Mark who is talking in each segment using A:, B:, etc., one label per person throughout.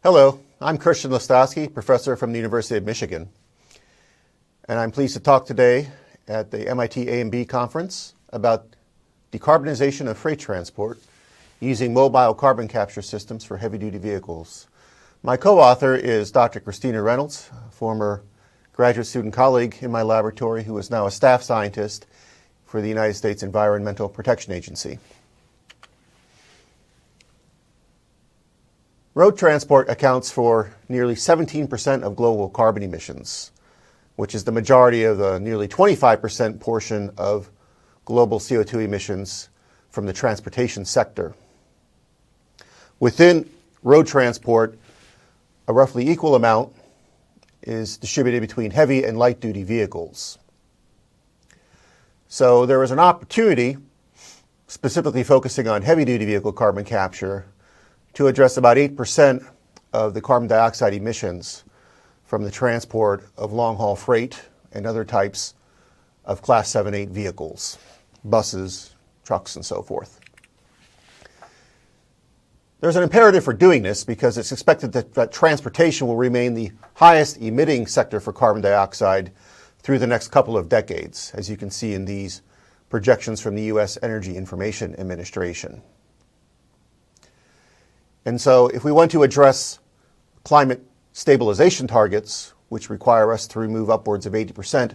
A: Hello, I'm Christian Listowski, professor from the University of Michigan, and I'm pleased to talk today at the MIT A&B conference about decarbonization of freight transport using mobile carbon capture systems for heavy-duty vehicles. My co-author is Dr. Christina Reynolds, a former graduate student colleague in my laboratory who is now a staff scientist for the United States Environmental Protection Agency. Road transport accounts for nearly 17% of global carbon emissions, which is the majority of the nearly 25% portion of global CO2 emissions from the transportation sector. Within road transport, a roughly equal amount is distributed between heavy and light-duty vehicles. So there is an opportunity, specifically focusing on heavy-duty vehicle carbon capture, to address about 8% of the carbon dioxide emissions from the transport of long-haul freight and other types of Class 7-8 vehicles, buses, trucks, and so forth. There's an imperative for doing this because it's expected that transportation will remain the highest emitting sector for carbon dioxide through the next couple of decades, as you can see in these projections from the U.S. Energy Information Administration. And so if we want to address climate stabilization targets, which require us to remove upwards of 80%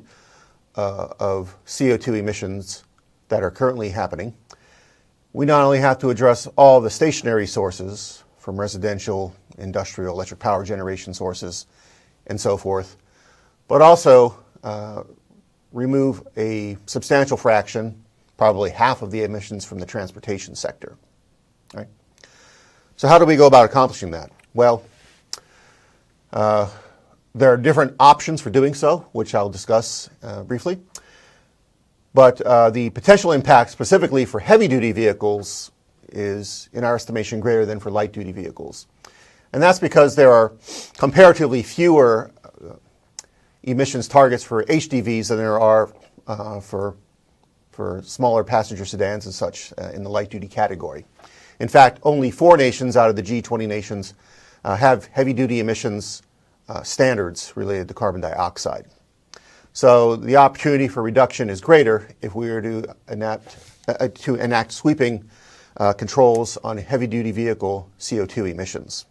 A: of CO2 emissions that are currently happening, we not only have to address all the stationary sources from residential, industrial, electric power generation sources, and so forth, but also remove a substantial fraction, probably half of the emissions from the transportation sector. Right? So how do we go about accomplishing that? Well, there are different options for doing so, which I'll discuss briefly. But the potential impact specifically for heavy-duty vehicles is, in our estimation, greater than for light-duty vehicles. And that's because there are comparatively fewer emissions targets for HDVs than there are for smaller passenger sedans and such in the light-duty category. In fact, only 4 nations out of the G20 nations have heavy-duty emissions standards related to carbon dioxide. So the opportunity for reduction is greater if we were to enact sweeping controls on heavy-duty vehicle CO2 emissions.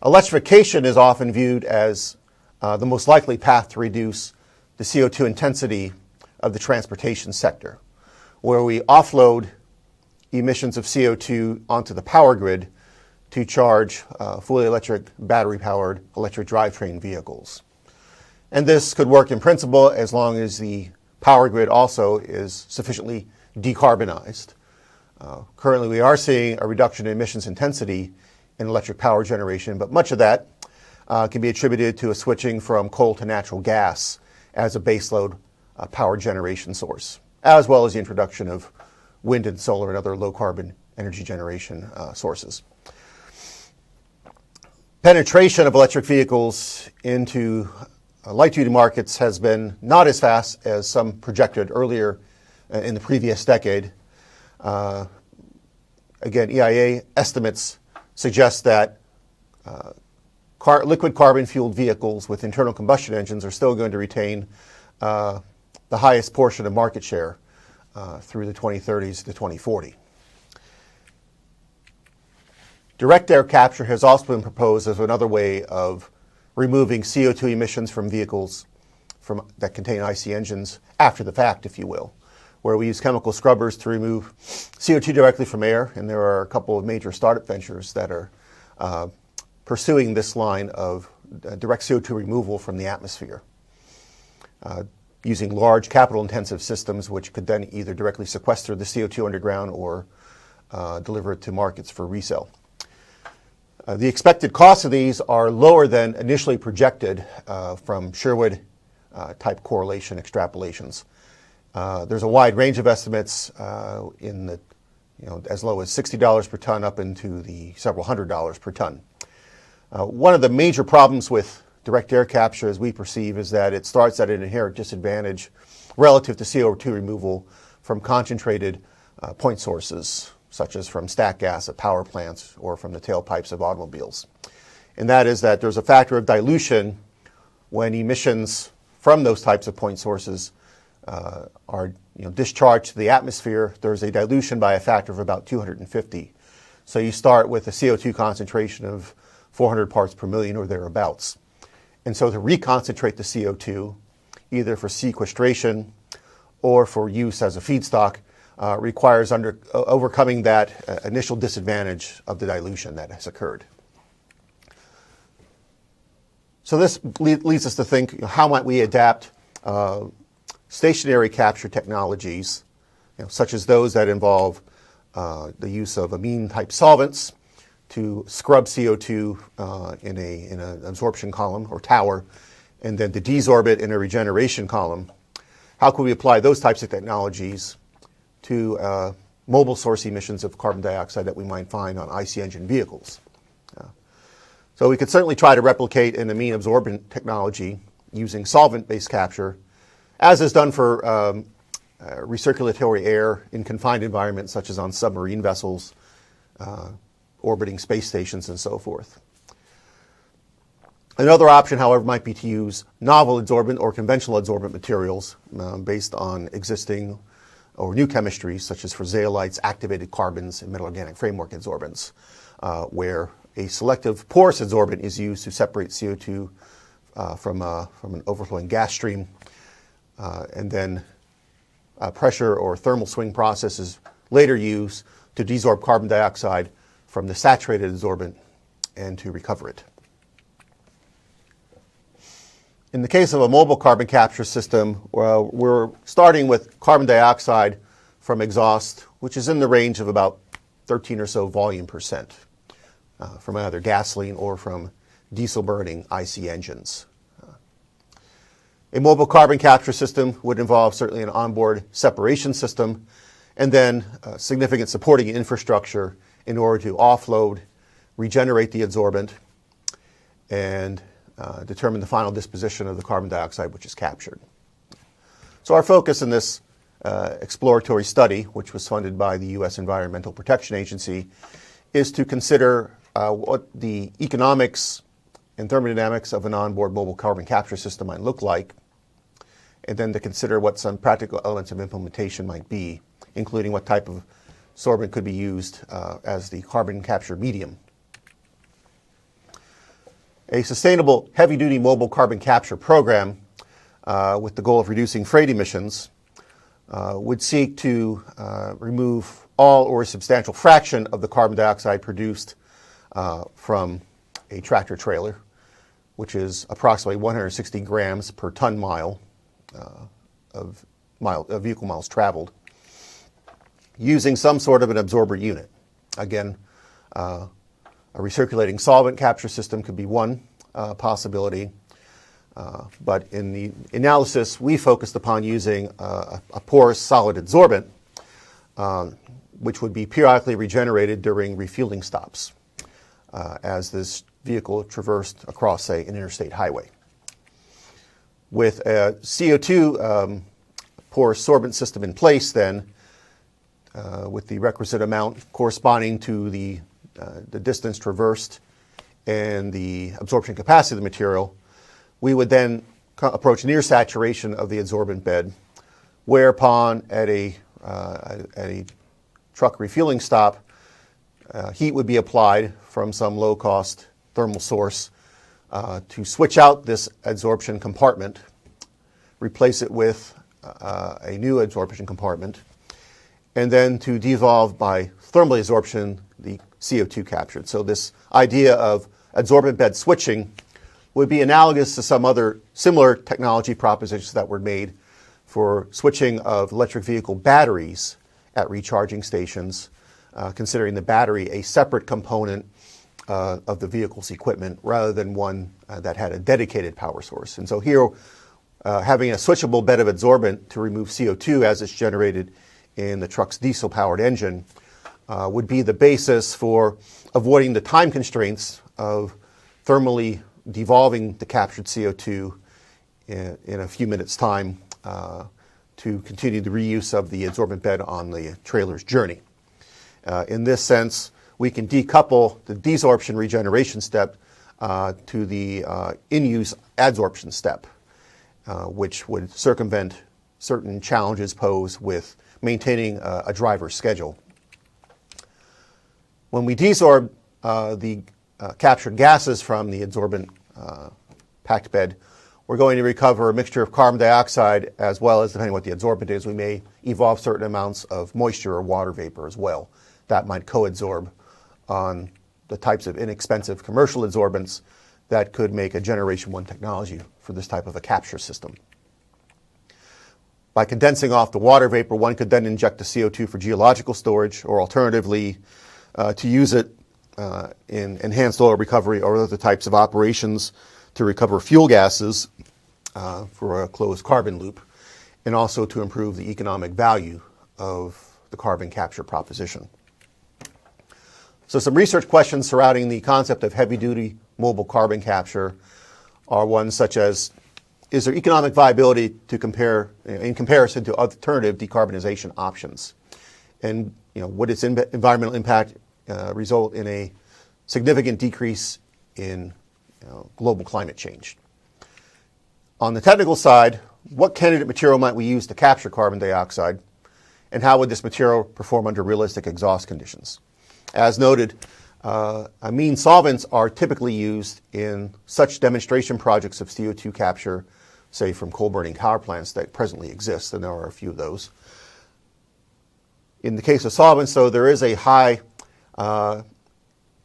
A: Electrification is often viewed as the most likely path to reduce the CO2 intensity of the transportation sector, where we offload emissions of CO2 onto the power grid to charge fully electric, battery-powered electric drivetrain vehicles. And this could work in principle as long as the power grid also is sufficiently decarbonized. Currently, we are seeing a reduction in emissions intensity in electric power generation, but much of that can be attributed to a switching from coal to natural gas as a baseload power generation source, as well as the introduction of wind and solar and other low-carbon energy generation sources. Penetration of electric vehicles into light-duty markets has been not as fast as some projected earlier in the previous decade. Again, EIA estimates suggest that liquid carbon-fueled vehicles with internal combustion engines are still going to retain the highest portion of market share through the 2030s to 2040. Direct air capture has also been proposed as another way of removing CO2 emissions from vehicles that contain IC engines after the fact, if you will, where we use chemical scrubbers to remove CO2 directly from air, and there are a couple of major startup ventures that are pursuing this line of direct CO2 removal from the atmosphere, using large capital-intensive systems which could then either directly sequester the CO2 underground or deliver it to markets for resale. The expected costs of these are lower than initially projected from Sherwood-type correlation extrapolations. There's a wide range of estimates in the, as low as $60 per ton up into the several $100s per ton. One of the major problems with direct air capture, as we perceive, is that it starts at an inherent disadvantage relative to CO2 removal from concentrated point sources, such as from stack gas at power plants or from the tailpipes of automobiles. And that is that there's a factor of dilution when emissions from those types of point sources are discharged to the atmosphere. There's a dilution by a factor of about 250. So you start with a CO2 concentration of 400 parts per million or thereabouts. And so to reconcentrate the CO2, either for sequestration or for use as a feedstock, requires overcoming that initial disadvantage of the dilution that has occurred. So this leads us to think, how might we adapt stationary capture technologies, such as those that involve the use of amine-type solvents to scrub CO2 in an absorption column or tower, and then to desorb it in a regeneration column. How can we apply those types of technologies to mobile source emissions of carbon dioxide that we might find on IC engine vehicles? So we could certainly try to replicate an amine absorbent technology using solvent-based capture, as is done for recirculatory air in confined environments such as on submarine vessels, orbiting space stations, and so forth. Another option, however, might be to use novel adsorbent or conventional adsorbent materials based on existing or new chemistries, such as for zeolites, activated carbons, and metal organic framework adsorbents, where a selective porous adsorbent is used to separate CO2 from an overflowing gas stream, and then pressure or thermal swing process is later used to desorb carbon dioxide from the saturated adsorbent and to recover it. In the case of a mobile carbon capture system, we're starting with carbon dioxide from exhaust, which is in the range of about 13 or so volume percent from either gasoline or from diesel burning IC engines. A mobile carbon capture system would involve certainly an onboard separation system and then significant supporting infrastructure in order to offload, regenerate the adsorbent, and determine the final disposition of the carbon dioxide which is captured. So our focus in this exploratory study, which was funded by the U.S. Environmental Protection Agency, is to consider what the economics and thermodynamics of an onboard mobile carbon capture system might look like, and then to consider what some practical elements of implementation might be, including what type of sorbent could be used as the carbon capture medium. A sustainable heavy-duty mobile carbon capture program with the goal of reducing freight emissions would seek to remove all or a substantial fraction of the carbon dioxide produced from a tractor trailer, which is approximately 160 grams per ton mile of vehicle miles traveled, using some sort of an absorber unit. Again, a recirculating solvent capture system could be one possibility, but in the analysis we focused upon using a porous solid adsorbent, which would be periodically regenerated during refueling stops as this vehicle traversed across, say, an interstate highway. With a CO2 porous sorbent system in place, then, with the requisite amount corresponding to the distance traversed and the absorption capacity of the material, we would then approach near saturation of the adsorbent bed, whereupon at a truck refueling stop, heat would be applied from some low-cost thermal source to switch out this adsorption compartment, replace it with a new adsorption compartment, and then to devolve by thermal adsorption the CO2 captured. So this idea of adsorbent bed switching would be analogous to some other similar technology propositions that were made for switching of electric vehicle batteries at recharging stations, considering the battery a separate component of the vehicle's equipment rather than one that had a dedicated power source. And so here, having a switchable bed of adsorbent to remove CO2 as it's generated in the truck's diesel-powered engine would be the basis for avoiding the time constraints of thermally devolving the captured CO2 in a few minutes' time to continue the reuse of the adsorbent bed on the trailer's journey. In this sense, we can decouple the desorption regeneration step to the in-use adsorption step, which would circumvent certain challenges posed with maintaining a driver's schedule. When we desorb the captured gases from the adsorbent packed bed, we're going to recover a mixture of carbon dioxide as well as, depending on what the adsorbent is, we may evolve certain amounts of moisture or water vapor as well. That might co-adsorb on the types of inexpensive commercial adsorbents that could make a Generation 1 technology for this type of a capture system. By condensing off the water vapor, one could then inject the CO2 for geological storage, or alternatively, to use it in enhanced oil recovery or other types of operations to recover fuel gases for a closed carbon loop, and also to improve the economic value of the carbon capture proposition. So some research questions surrounding the concept of heavy-duty mobile carbon capture are ones such as, is there economic viability to compare in comparison to alternative decarbonization options? And would its environmental impact result in a significant decrease in global climate change? On the technical side, what candidate material might we use to capture carbon dioxide, and how would this material perform under realistic exhaust conditions? As noted, amine solvents are typically used in such demonstration projects of CO2 capture, say from coal-burning power plants that presently exist, and there are a few of those. In the case of solvents, though, there is a high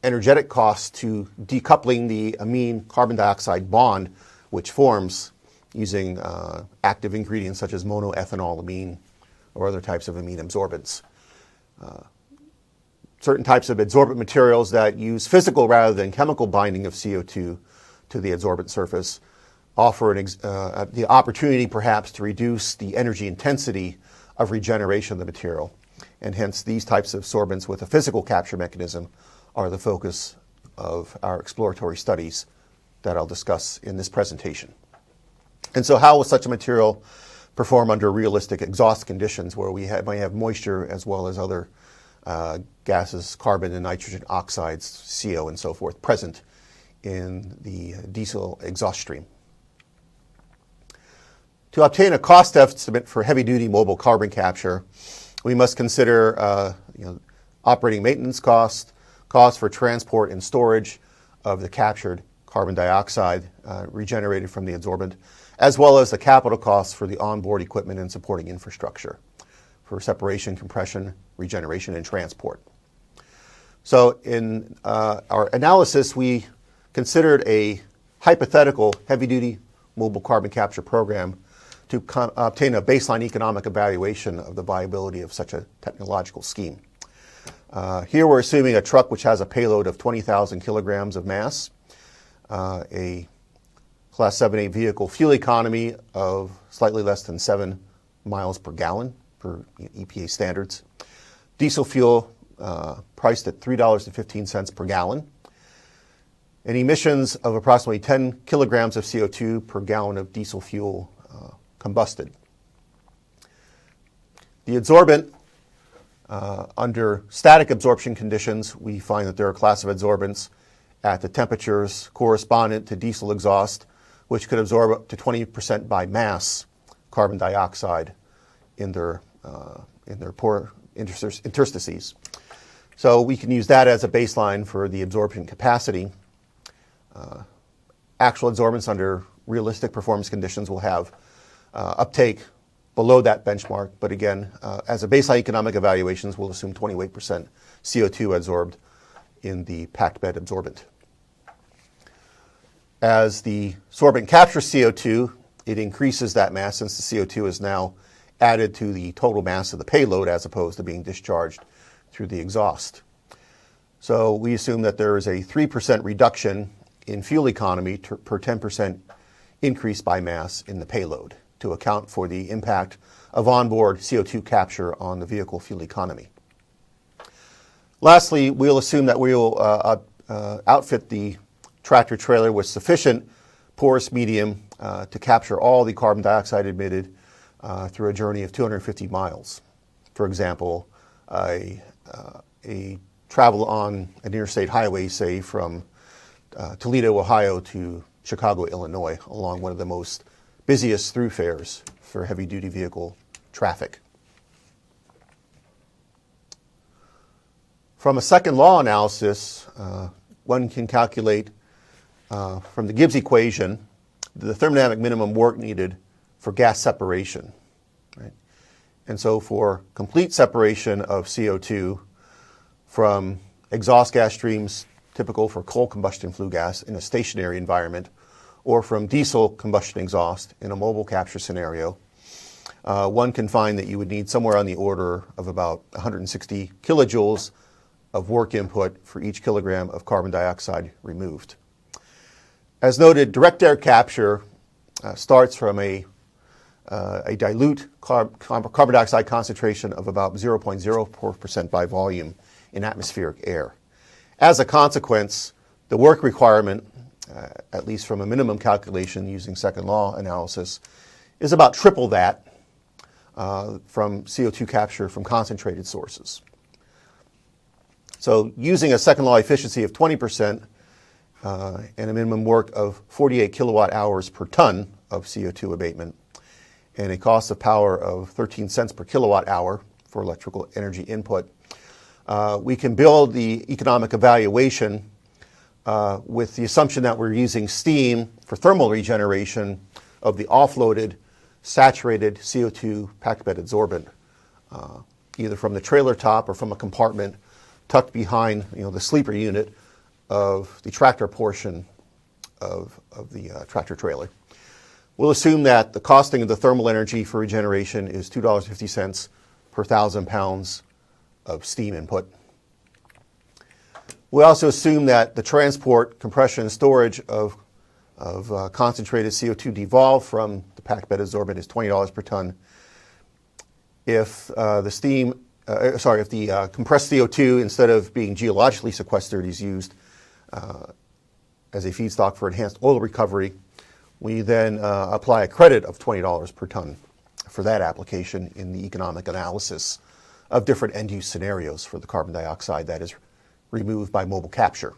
A: energetic cost to decoupling the amine carbon dioxide bond, which forms using active ingredients such as monoethanolamine or other types of amine absorbents. Certain types of adsorbent materials that use physical rather than chemical binding of CO2 to the adsorbent surface offer the opportunity perhaps to reduce the energy intensity of regeneration of the material. And hence these types of sorbents with a physical capture mechanism are the focus of our exploratory studies that I'll discuss in this presentation. And so how will such a material perform under realistic exhaust conditions where we might have moisture as well as other gases, carbon and nitrogen oxides, CO and so forth, present in the diesel exhaust stream? To obtain a cost estimate for heavy-duty mobile carbon capture, we must consider operating maintenance costs for transport and storage of the captured carbon dioxide regenerated from the adsorbent, as well as the capital costs for the onboard equipment and supporting infrastructure for separation, compression, regeneration, and transport. So in our analysis, we considered a hypothetical heavy-duty mobile carbon capture program to obtain a baseline economic evaluation of the viability of such a technological scheme. Here we're assuming a truck which has a payload of 20,000 kilograms of mass, a Class 7A vehicle fuel economy of slightly less than 7 miles per gallon per EPA standards, diesel fuel priced at $3.15 per gallon, and emissions of approximately 10 kilograms of CO2 per gallon of diesel fuel combusted. The adsorbent, under static absorption conditions, we find that there are a class of adsorbents at the temperatures correspondent to diesel exhaust, which could absorb up to 20% by mass carbon dioxide in their pore interstices. So we can use that as a baseline for the absorption capacity. Actual adsorbents under realistic performance conditions will have uptake below that benchmark, but again, as a baseline economic evaluations, we'll assume 28% CO2 adsorbed in the packed bed absorbent. As the sorbent captures CO2, it increases that mass since the CO2 is now added to the total mass of the payload as opposed to being discharged through the exhaust. So we assume that there is a 3% reduction in fuel economy per 10% increase by mass in the payload to account for the impact of onboard CO2 capture on the vehicle fuel economy. Lastly, we'll assume that we will outfit the tractor trailer with sufficient porous medium to capture all the carbon dioxide emitted through a journey of 250 miles. For example, a a travel on an interstate highway, say from Toledo, Ohio to Chicago, Illinois, along one of the most busiest thoroughfares for heavy-duty vehicle traffic. From a second law analysis, one can calculate from the Gibbs equation the thermodynamic minimum work needed for gas separation. Right? And so for complete separation of CO2 from exhaust gas streams typical for coal combustion flue gas in a stationary environment, or from diesel combustion exhaust in a mobile capture scenario, one can find that you would need somewhere on the order of about 160 kilojoules of work input for each kilogram of carbon dioxide removed. As noted, direct air capture starts from a dilute carbon dioxide concentration of about 0.04% by volume in atmospheric air. As a consequence, the work requirement, at least from a minimum calculation using second law analysis, is about triple that from CO2 capture from concentrated sources. So using a second law efficiency of 20% and a minimum work of 48 kilowatt hours per ton of CO2 abatement and a cost of power of 13 cents per kilowatt hour for electrical energy input, we can build the economic evaluation with the assumption that we're using steam for thermal regeneration of the offloaded saturated CO2 packed bed adsorbent, either from the trailer top or from a compartment tucked behind the sleeper unit of the tractor portion of the tractor trailer. We'll assume that the costing of the thermal energy for regeneration is $2.50 per 1,000 pounds of steam input. We also assume that the transport, compression, and storage of concentrated CO2 devolved from the packed bed adsorbent is $20 per ton. If if the compressed CO2, instead of being geologically sequestered, is used as a feedstock for enhanced oil recovery, we then apply a credit of $20 per ton for that application in the economic analysis of different end-use scenarios for the carbon dioxide that is removed by mobile capture.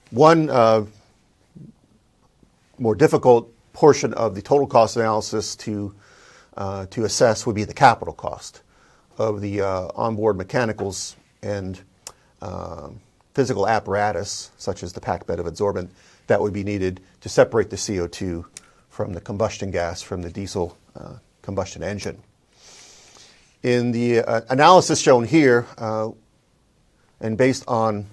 A: One more difficult portion of the total cost analysis to assess would be the capital cost of the onboard mechanicals and physical apparatus, such as the packed bed of adsorbent, that would be needed to separate the CO2 from the combustion gas from the diesel combustion engine. In the analysis shown here, and based on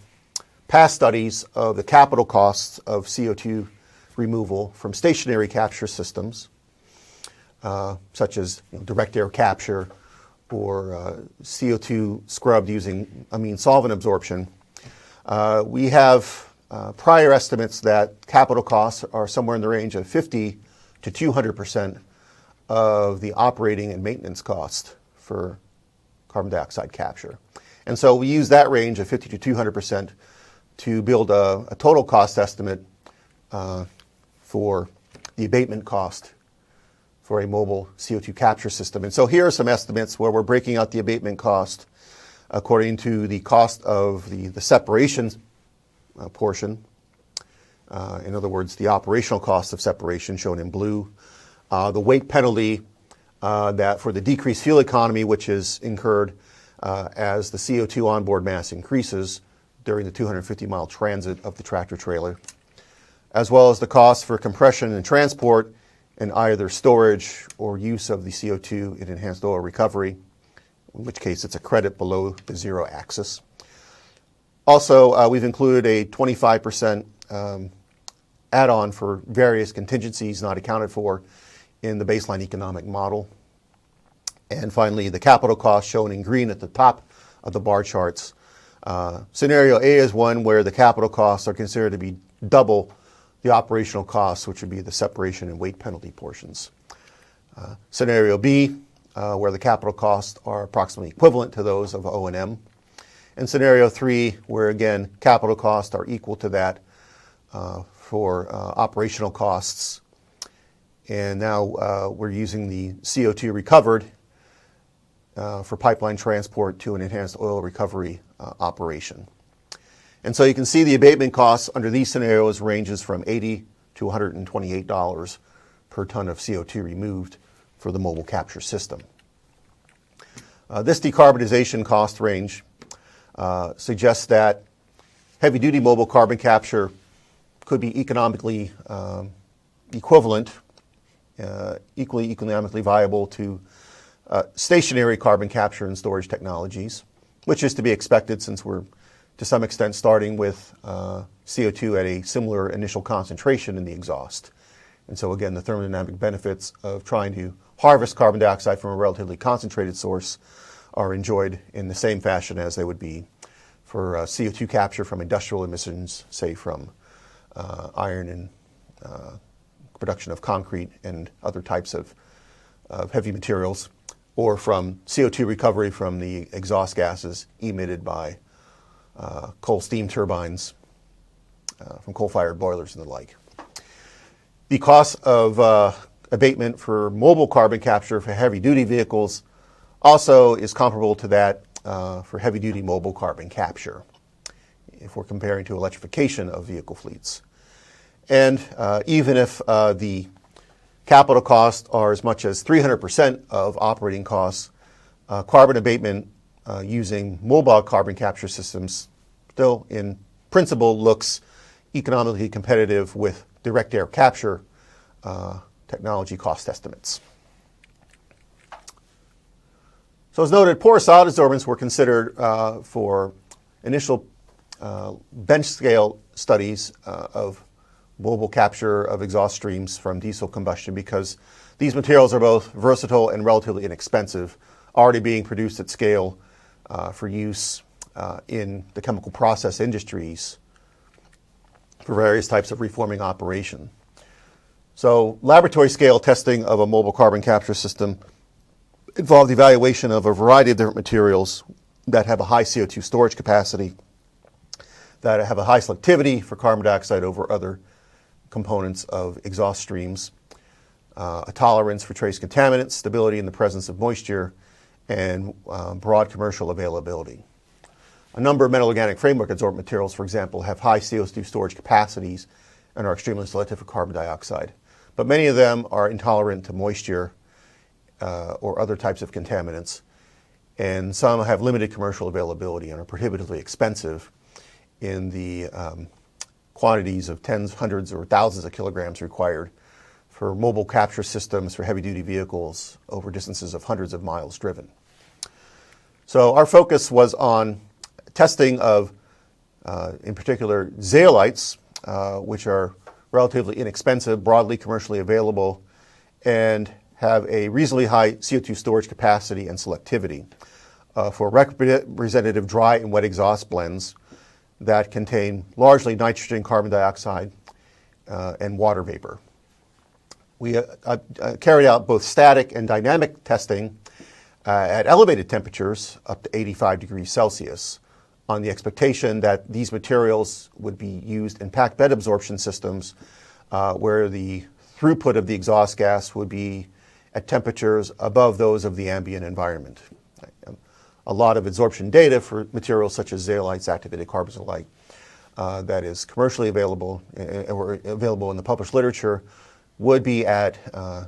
A: past studies of the capital costs of CO2 removal from stationary capture systems, such as direct air capture or CO2 scrubbed using amine solvent absorption, we have prior estimates that capital costs are somewhere in the range of 50 to 200% of the operating and maintenance cost for carbon dioxide capture. And so we use that range of 50 to 200% to build a total cost estimate for the abatement cost for a mobile CO2 capture system. And so here are some estimates where we're breaking out the abatement cost according to the cost of the separation portion. In other words, the operational cost of separation shown in blue. The weight penalty that for the decreased fuel economy, which is incurred as the CO2 onboard mass increases during the 250-mile transit of the tractor trailer, as well as the cost for compression and transport and either storage or use of the CO2 in enhanced oil recovery, in which case it's a credit below the zero axis. Also, we've included a 25% add-on for various contingencies not accounted for in the baseline economic model. And finally, the capital cost shown in green at the top of the bar charts. Scenario A is one where the capital costs are considered to be double the operational costs, which would be the separation and weight penalty portions. Scenario B, where the capital costs are approximately equivalent to those of O&M. And scenario 3, where again, capital costs are equal to that for operational costs. And now we're using the CO2 recovered for pipeline transport to an enhanced oil recovery operation. And so you can see the abatement costs under these scenarios ranges from $80 to $128 per ton of CO2 removed for the mobile capture system. This decarbonization cost range suggests that heavy-duty mobile carbon capture could be economically equivalent, equally economically viable to stationary carbon capture and storage technologies, which is to be expected since we're to some extent starting with CO2 at a similar initial concentration in the exhaust. And so again, the thermodynamic benefits of trying to harvest carbon dioxide from a relatively concentrated source are enjoyed in the same fashion as they would be for CO2 capture from industrial emissions, say from iron and production of concrete and other types of heavy materials, or from CO2 recovery from the exhaust gases emitted by coal steam turbines from coal-fired boilers and the like. The cost of abatement for mobile carbon capture for heavy-duty vehicles also is comparable to that for heavy-duty mobile carbon capture, if we're comparing to electrification of vehicle fleets. And even if the capital costs are as much as 300% of operating costs, carbon abatement using mobile carbon capture systems still in principle looks economically competitive with direct air capture technology cost estimates. So as noted, porous solid adsorbents were considered for initial bench scale studies of mobile capture of exhaust streams from diesel combustion because these materials are both versatile and relatively inexpensive, already being produced at scale for use in the chemical process industries for various types of reforming operation. So laboratory scale testing of a mobile carbon capture system involved evaluation of a variety of different materials that have a high CO2 storage capacity, that have a high selectivity for carbon dioxide over other components of exhaust streams, a tolerance for trace contaminants, stability in the presence of moisture, and broad commercial availability. A number of metal organic framework adsorbent materials, for example, have high CO2 storage capacities and are extremely selective for carbon dioxide. But many of them are intolerant to moisture or other types of contaminants. And some have limited commercial availability and are prohibitively expensive in the quantities of tens, hundreds, or thousands of kilograms required for mobile capture systems for heavy-duty vehicles over distances of hundreds of miles driven. So our focus was on testing of, in particular, zeolites, which are relatively inexpensive, broadly commercially available, and have a reasonably high CO2 storage capacity and selectivity for representative dry and wet exhaust blends that contain largely nitrogen, carbon dioxide, and water vapor. We carried out both static and dynamic testing at elevated temperatures, up to 85 degrees Celsius, on the expectation that these materials would be used in packed bed absorption systems where the throughput of the exhaust gas would be at temperatures above those of the ambient environment. A lot of absorption data for materials such as zeolites, activated carbons, and the like that is commercially available or available in the published literature would be at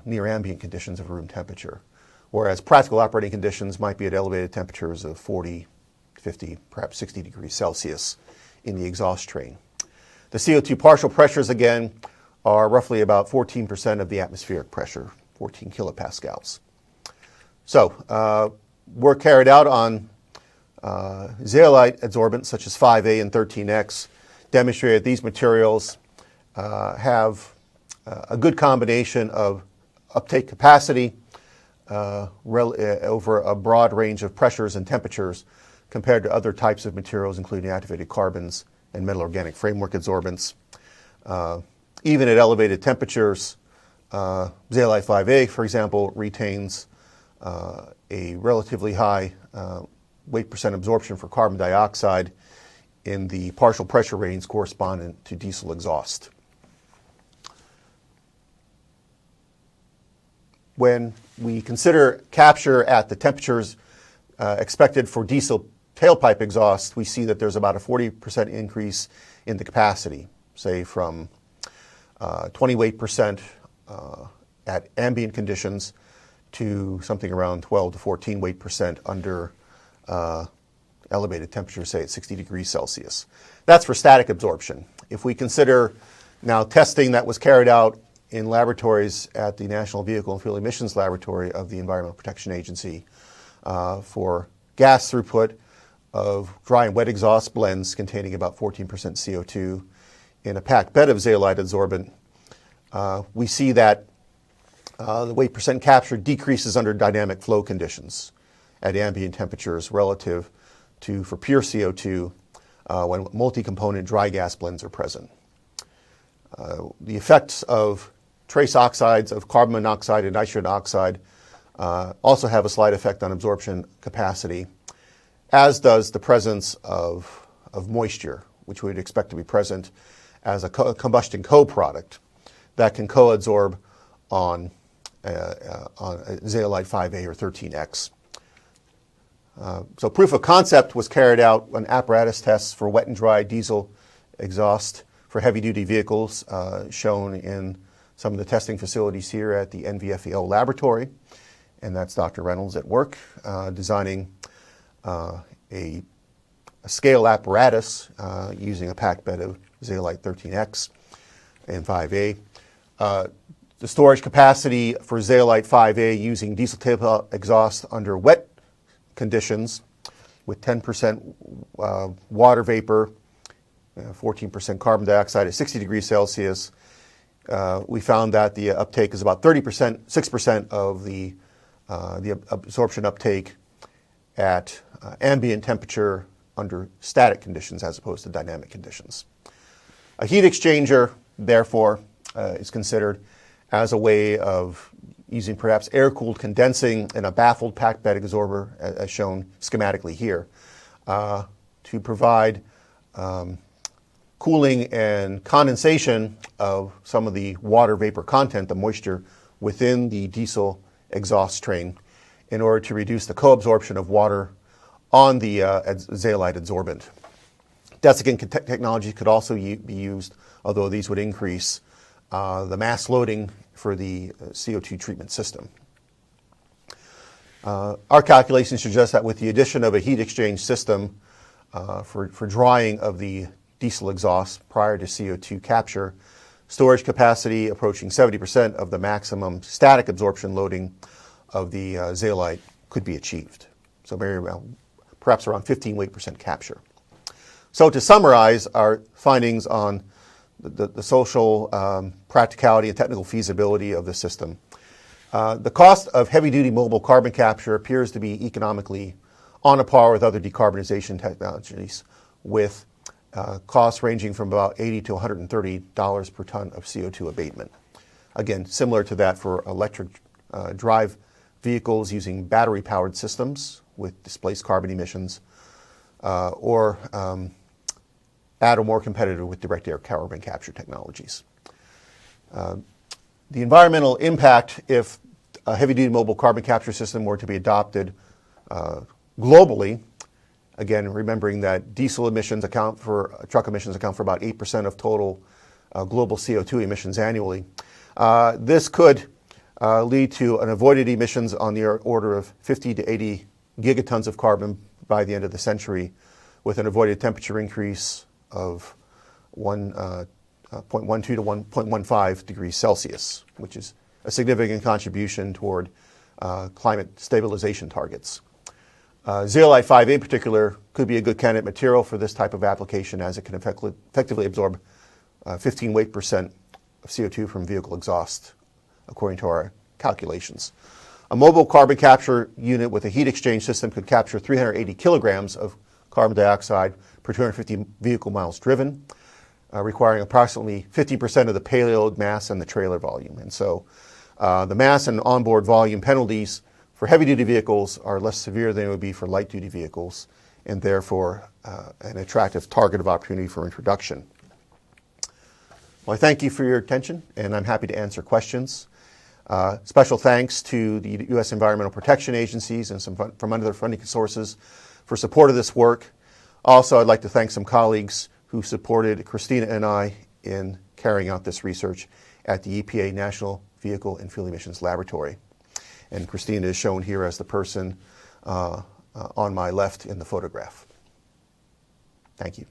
A: near ambient conditions of room temperature, whereas practical operating conditions might be at elevated temperatures of 40, 50, perhaps 60 degrees Celsius in the exhaust train. The CO2 partial pressures, again, are roughly about 14% of the atmospheric pressure, 14 kilopascals. So work carried out on zeolite adsorbents such as 5A and 13X demonstrated these materials have a good combination of uptake capacity over a broad range of pressures and temperatures compared to other types of materials, including activated carbons and metal organic framework adsorbents. Even at elevated temperatures, zeolite 5A, for example, retains a relatively high weight percent absorption for carbon dioxide in the partial pressure range corresponding to diesel exhaust. When we consider capture at the temperatures expected for diesel tailpipe exhaust, we see that there's about a 40% increase in the capacity, say from 20 weight percent at ambient conditions to something around 12 to 14 weight percent under elevated temperature, say at 60 degrees Celsius. That's for static absorption. If we consider now testing that was carried out in laboratories at the National Vehicle and Fuel Emissions Laboratory of the Environmental Protection Agency for gas throughput of dry and wet exhaust blends containing about 14% CO2 in a packed bed of zeolite adsorbent, we see that the weight percent capture decreases under dynamic flow conditions at ambient temperatures relative to for pure CO2 when multi-component dry gas blends are present. The effects of trace oxides of carbon monoxide and nitrogen oxide also have a slight effect on absorption capacity, as does the presence of moisture, which we would expect to be present as a combustion co-product that can co-adsorb on zeolite 5A or 13X. So proof of concept was carried out on apparatus tests for wet and dry diesel exhaust for heavy-duty vehicles, shown in some of the testing facilities here at the NVFEL laboratory. And that's Dr. Reynolds at work, designing a scale apparatus using a packed bed of zeolite 13X and 5A. The storage capacity for zeolite 5A using diesel tailpipe exhaust under wet conditions with 10% water vapor, 14% carbon dioxide at 60 degrees Celsius. We found that the uptake is about 6% of the absorption uptake at ambient temperature under static conditions as opposed to dynamic conditions. A heat exchanger, therefore, is considered as a way of using perhaps air-cooled condensing in a baffled packed bed absorber, as shown schematically here, to provide cooling and condensation of some of the water vapor content, the moisture, within the diesel exhaust stream in order to reduce the co-absorption of water on the zeolite adsorbent. Desiccant technology could also be used, although these would increase the mass loading for the CO2 treatment system. Our calculations suggest that with the addition of a heat exchange system for drying of the diesel exhaust prior to CO2 capture, storage capacity approaching 70% of the maximum static absorption loading of the zeolite could be achieved. So perhaps around 15 weight percent capture. So to summarize our findings on the social practicality and technical feasibility of the system, the cost of heavy-duty mobile carbon capture appears to be economically on a par with other decarbonization technologies, with costs ranging from about $80 to $130 per ton of CO2 abatement. Again, similar to that for electric drive vehicles using battery-powered systems with displaced carbon emissions, or at or more competitive with direct air carbon capture technologies. The environmental impact, if a heavy-duty mobile carbon capture system were to be adopted globally, again, remembering that diesel emissions truck emissions account for about 8% of total global CO2 emissions annually, this could lead to an avoided emissions on the order of 50 to 80 gigatons of carbon by the end of the century, with an avoided temperature increase of 1.12 to 1.15 degrees Celsius, which is a significant contribution toward climate stabilization targets. Zeolite 5A in particular could be a good candidate material for this type of application, as it can effectively absorb 15 weight percent of CO2 from vehicle exhaust, according to our calculations. A mobile carbon capture unit with a heat exchange system could capture 380 kilograms of carbon dioxide per 250 vehicle miles driven, requiring approximately 50% of the payload mass and the trailer volume. And so the mass and onboard volume penalties for heavy-duty vehicles are less severe than it would be for light-duty vehicles, and therefore an attractive target of opportunity for introduction. Well, I thank you for your attention, and I'm happy to answer questions. Special thanks to the U.S. Environmental Protection Agencies and some from other funding sources for support of this work. Also, I'd like to thank some colleagues who supported Christina and I in carrying out this research at the EPA National Vehicle and Fuel Emissions Laboratory. And Christina is shown here as the person on my left in the photograph. Thank you.